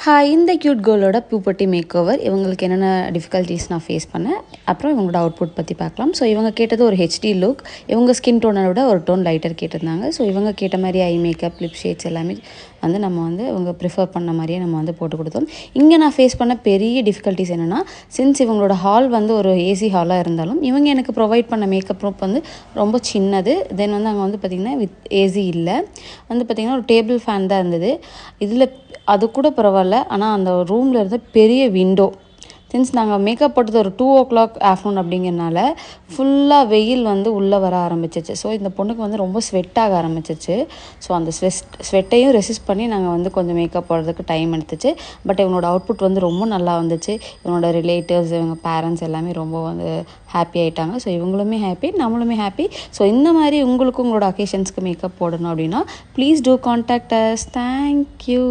Hi, இந்த cute கேர்ளோட பூப்பட்டி make over. இவங்களுக்கு என்னென்ன டிஃபிகல்ட்டிஸ் நான் ஃபேஸ் பண்ணேன், அப்புறம் இவங்களோட அவுட்புட் பற்றி பார்க்கலாம். ஸோ இவங்க கேட்டது ஒரு ஹெச்டி லுக். இவங்க ஸ்கின் டோனை விட ஒரு டோன் லைட்டர் கேட்டிருந்தாங்க. ஸோ இவங்க கேட்ட மாதிரி ஐ மேக்கப், லிப் ஷேட்ஸ் எல்லாமே நம்ம இவங்க ப்ரிஃபர் பண்ண மாதிரியே நம்ம போட்டு கொடுத்தோம். இங்கே நான் ஃபேஸ் பண்ண பெரிய டிஃபிகல்ட்டிஸ் என்னென்னா, சின்ஸ் இவங்களோட ஹால் ஒரு ஏசி ஹாலாக இருந்தாலும் இவங்க எனக்கு ப்ரொவைட் பண்ண மேக்கப் ரூம் ரொம்ப சின்னது. தென் அங்கே பார்த்திங்கன்னா வித் ஏசி இல்லை, பார்த்திங்கன்னா ஒரு டேபிள் ஃபேன் தான் இருந்தது. இதில் அது கூட பரவாயில்ல, ஆனால் அந்த ரூமில் இருந்த பெரிய விண்டோ, சின்ஸ் நாங்கள் மேக்கப் போட்டது ஒரு 2 o'clock ஆஃப்டர்நூன் அப்படிங்கிறனால ஃபுல்லாக வெயில் உள்ளே வர ஆரம்பிச்சிச்சு. ஸோ இந்த பொண்ணுக்கு ரொம்ப ஸ்வெட் ஆக ஆரம்பிச்சிச்சு. ஸோ அந்த ஸ்வெட்டையும் ரெசிஸ்ட் பண்ணி நாங்கள் கொஞ்சம் மேக்கப் போடுறதுக்கு டைம் எடுத்துச்சு. பட் இவனோட அவுட்புட் ரொம்ப நல்லா வந்துச்சு. இவனோட ரிலேட்டிவ்ஸ், இவங்க பேரண்ட்ஸ் எல்லாமே ரொம்ப ஹாப்பி ஆகிட்டாங்க. ஸோ இவங்களுமே ஹாப்பி, நம்மளுமே ஹாப்பி. ஸோ இந்த மாதிரி உங்களுக்கும் உங்களோட அக்கேஷன்ஸ்க்கு மேக்கப் போடணும் அப்படின்னா please do contact as. Thank you.